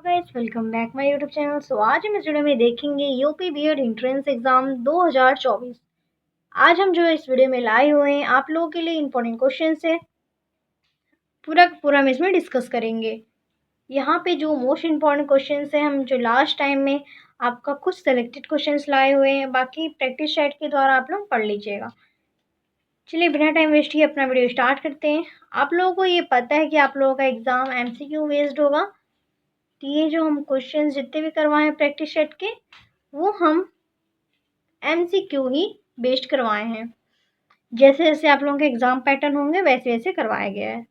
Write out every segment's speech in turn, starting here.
Guys, welcome back my YouTube channel. So आज हम इस वीडियो में देखेंगे यूपी बीएड एंट्रेंस एग्जाम 2024। आज हम जो इस वीडियो में लाए हुए हैं आप लोगों के लिए इंपॉर्टेंट क्वेश्चन है, पूरा हम इसमें डिस्कस करेंगे। यहाँ पे जो मोस्ट इम्पॉर्टेंट क्वेश्चन है, हम जो लास्ट टाइम में आपका कुछ सेलेक्टेड क्वेश्चन लाए हुए हैं, बाकी प्रैक्टिस सेट के द्वारा आप लोग पढ़ लीजिएगा। चलिए बिना टाइम वेस्ट किए अपना वीडियो स्टार्ट करते हैं। आप लोगों को ये पता है कि आप लोगों का एग्जाम MCQ बेस्ड होगा। तो ये जो हम क्वेश्चंस जितने भी करवाए हैं प्रैक्टिस सेट के, वो हम MCQ ही बेस्ड करवाए हैं। जैसे जैसे आप लोगों के एग्जाम पैटर्न होंगे वैसे वैसे करवाया गया है।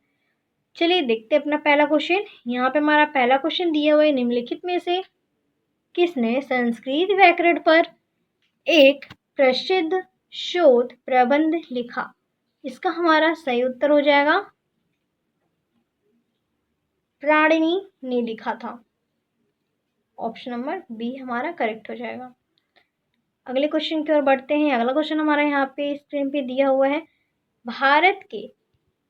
चलिए देखते हैं अपना पहला क्वेश्चन। यहाँ पे हमारा पहला क्वेश्चन दिया हुआ है, निम्नलिखित में से किसने संस्कृत व्याकरण पर एक प्रसिद्ध शोध प्रबंध लिखा? इसका हमारा सही उत्तर हो जाएगा प्राणिनि ने लिखा था। ऑप्शन नंबर बी हमारा करेक्ट हो जाएगा। अगले क्वेश्चन की ओर बढ़ते हैं। अगला क्वेश्चन हमारा यहाँ पे स्क्रीन पे दिया हुआ है, भारत के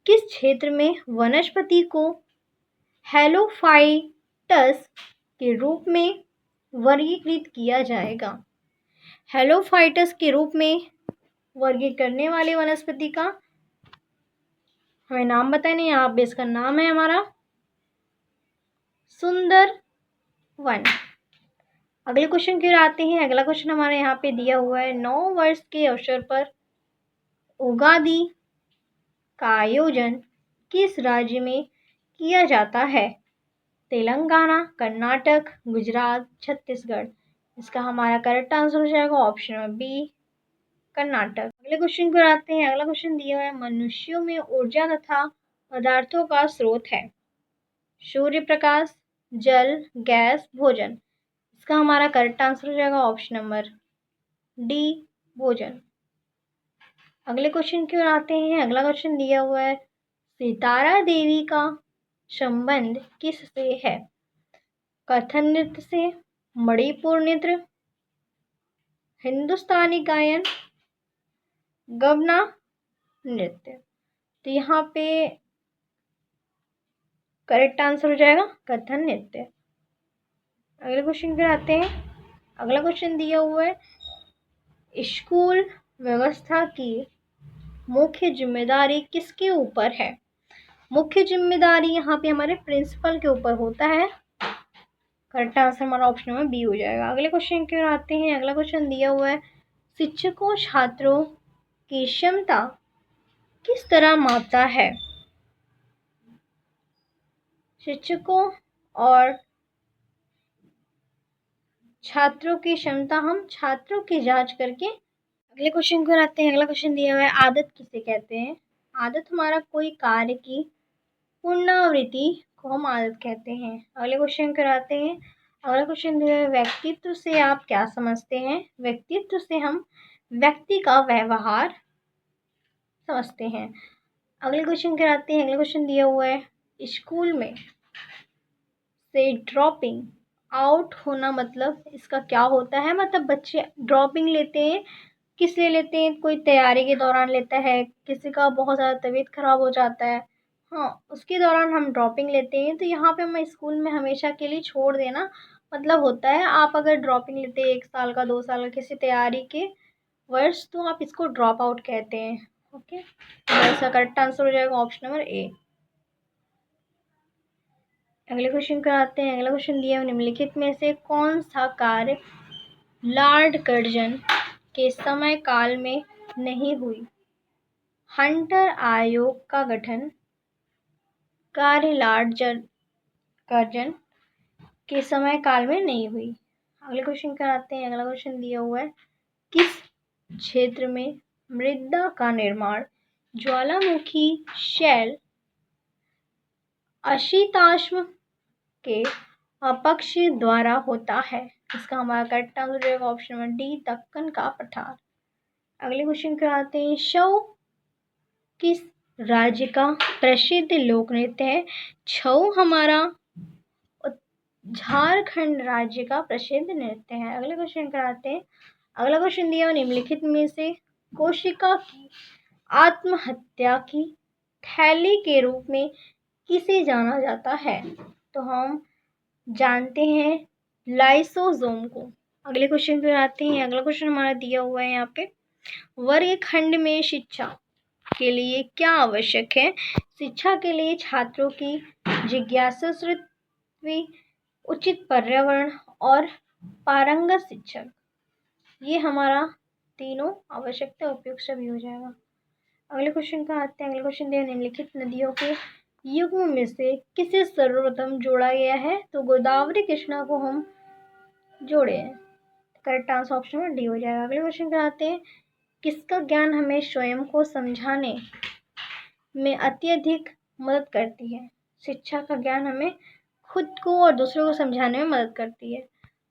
किस क्षेत्र में वनस्पति को हेलोफाइटस के रूप में वर्गीकृत किया जाएगा? हेलोफाइटस के रूप में वर्गीकृत करने वाले वनस्पति का हमें नाम बताएं। यहाँ पे इसका नाम है हमारा सुंदर वन। अगले क्वेश्चन की ओर आते हैं। अगला क्वेश्चन हमारे यहाँ पे दिया हुआ है, 9 वर्ष के अवसर पर उगादि का आयोजन किस राज्य में किया जाता है? तेलंगाना, कर्नाटक, गुजरात, छत्तीसगढ़। इसका हमारा करेक्ट आंसर हो जाएगा ऑप्शन नंबर बी कर्नाटक। अगले क्वेश्चन पर आते हैं। अगला क्वेश्चन दिया हुआ है, मनुष्यों में ऊर्जा तथा पदार्थों का स्रोत है? सूर्य प्रकाश, जल, गैस, भोजन। इसका हमारा करेक्ट आंसर हो जाएगा ऑप्शन नंबर डी भोजन। अगले क्वेश्चन की ओर आते हैं। अगला क्वेश्चन दिया हुआ है, सितारा देवी का संबंध किससे है? कथक नृत्य से, मणिपुर नृत्य, हिंदुस्तानी गायन, गबना नृत्य। तो यहाँ पे करेक्ट आंसर हो जाएगा कथक नृत्य। अगले क्वेश्चन पर आते हैं। अगला क्वेश्चन दिया हुआ है, स्कूल व्यवस्था की मुख्य जिम्मेदारी किसके ऊपर है? मुख्य जिम्मेदारी यहाँ पे हमारे प्रिंसिपल के ऊपर होता है। करेक्ट आंसर हमारा ऑप्शन नंबर बी हो जाएगा। अगले क्वेश्चन की ओर आते हैं। अगला क्वेश्चन दिया हुआ है, शिक्षकों छात्रों की क्षमता किस तरह मापता है? शिक्षकों और छात्रों की क्षमता हम छात्रों की जांच करके। अगले क्वेश्चन की ओर आते हैं। अगला क्वेश्चन दिया हुआ है, आदत किसे कहते हैं? आदत हमारा कोई कार्य की पुनरावृत्ति को हम आदत कहते हैं। अगले क्वेश्चन पर आते हैं। अगला क्वेश्चन दिया है, व्यक्तित्व से आप क्या समझते हैं? व्यक्तित्व से हम व्यक्ति का व्यवहार समझते हैं। अगले क्वेश्चन पर आते हैं। अगला क्वेश्चन दिया हुआ है, स्कूल में से ड्रॉपिंग आउट होना मतलब इसका क्या होता है? मतलब बच्चे ड्रॉपिंग लेते हैं, किस लिए लेते हैं? कोई तैयारी के दौरान लेता है, किसी का बहुत ज़्यादा तबीयत खराब हो जाता है, हाँ उसके दौरान हम ड्रॉपिंग लेते हैं। तो यहाँ पे हम स्कूल में हमेशा के लिए छोड़ देना मतलब होता है। आप अगर ड्रॉपिंग लेते हैं 1 साल का 2 साल का किसी तैयारी के वर्ष, तो आप इसको ड्रॉप आउट कहते हैं। ओके, तो इसका करेक्ट आंसर हो जाएगा ऑप्शन नंबर ए। अगले क्वेश्चन पर आते हैं। अगला क्वेश्चन दिया है, निम्नलिखित में से कौन सा कार्य लॉर्ड कर्जन के समय काल में नहीं हुई? हंटर आयोग का गठन कार्य लॉर्ड कर्जन के समय काल में नहीं हुई। अगले क्वेश्चन पर आते हैं। अगला क्वेश्चन दिया हुआ है, किस क्षेत्र में मृदा का निर्माण ज्वालामुखी शैल अशीताश्म के अपक्ष द्वारा होता है? इसका हमारा करेक्ट आंसर रहेगा ऑप्शन नंबर डी दक्कन का पठार। अगले क्वेश्चन पर आते हैं, छऊ किस राज्य का प्रसिद्ध लोक नृत्य है? छऊ हमारा झारखंड राज्य का प्रसिद्ध नृत्य है। अगले क्वेश्चन पर आते हैं। अगला क्वेश्चन दिया निम्नलिखित में से कोशिका की आत्महत्या की थैली के रूप में किसे जाना जाता है? तो हम जानते हैं लाइसोसोम को। अगले क्वेश्चन पे आते हैं। अगला क्वेश्चन हमारा दिया हुआ है यहाँ पे, वर्ग खंड में शिक्षा के लिए क्या आवश्यक है? शिक्षा के लिए छात्रों की जिज्ञासा वृत्ति, उचित पर्यावरण और पारंगत शिक्षक। ये हमारा तीनों आवश्यकता उपयुक्त सभी हो जाएगा। अगले क्वेश्चन का आते हैं। अगले क्वेश्चन दिया, निम्नलिखित नदियों के युग्म में से किसे सर्वप्रथम जोड़ा गया है? तो गोदावरी कृष्णा को हम जोड़े हैं। करेक्ट आंसर ऑप्शन में डी हो जाएगा। अगले क्वेश्चन का आते हैं, किसका ज्ञान हमें स्वयं को समझाने में अत्यधिक मदद करती है? शिक्षा का ज्ञान हमें खुद को और दूसरों को समझाने में मदद करती है।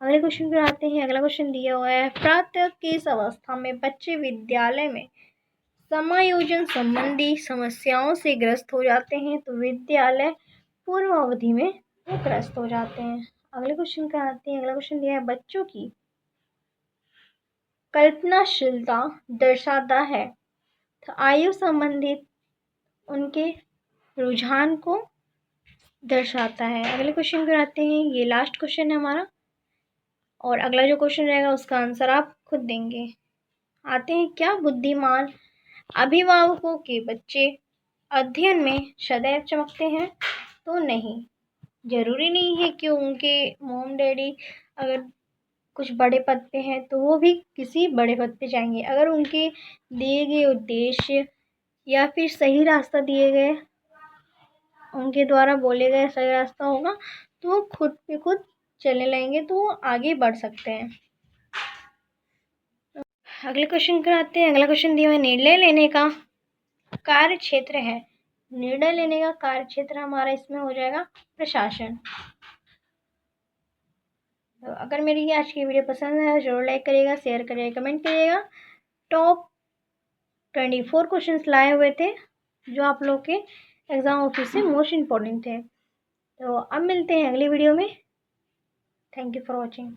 अगले क्वेश्चन पर आते हैं। अगला क्वेश्चन दिया हुआ है, प्रातः की इस अवस्था में बच्चे विद्यालय में समायोजन संबंधी समस्याओं से ग्रस्त हो जाते हैं, तो विद्यालय पूर्व अवधि में वो ग्रस्त हो जाते हैं। अगले क्वेश्चन का आते हैं। अगला क्वेश्चन दिया है, बच्चों की कल्पनाशीलता दर्शाता है, तो आयु संबंधित उनके रुझान को दर्शाता है। अगले क्वेश्चन पर आते हैं। ये लास्ट क्वेश्चन है हमारा, और अगला जो क्वेश्चन रहेगा उसका आंसर आप खुद देंगे। आते हैं, क्या बुद्धिमान अभिभावकों के बच्चे अध्ययन में सदैव चमकते हैं? तो नहीं, जरूरी नहीं है कि उनके मॉम डैडी अगर कुछ बड़े पद पे हैं तो वो भी किसी बड़े पद पे जाएंगे। अगर उनके दिए गए उद्देश्य या फिर सही रास्ता दिए गए, उनके द्वारा बोले गए सही रास्ता होगा, तो वो खुद पे खुद चलने लगेंगे, तो वो आगे बढ़ सकते हैं। अगले क्वेश्चन पर आते हैं। अगला क्वेश्चन दिया हुआ है, निर्णय लेने का कार्य क्षेत्र है। निर्णय लेने का कार्य क्षेत्र हमारा इसमें हो जाएगा प्रशासन। तो अगर मेरी आज की वीडियो पसंद है जरूर लाइक करिएगा, शेयर करिएगा, कमेंट करिएगा। टॉप 24 क्वेश्चंस लाए हुए थे जो आप लोग के एग्जाम ऑफिस से मोस्ट इम्पोर्टेंट थे। तो अब मिलते हैं अगली वीडियो में। Thank you for watching.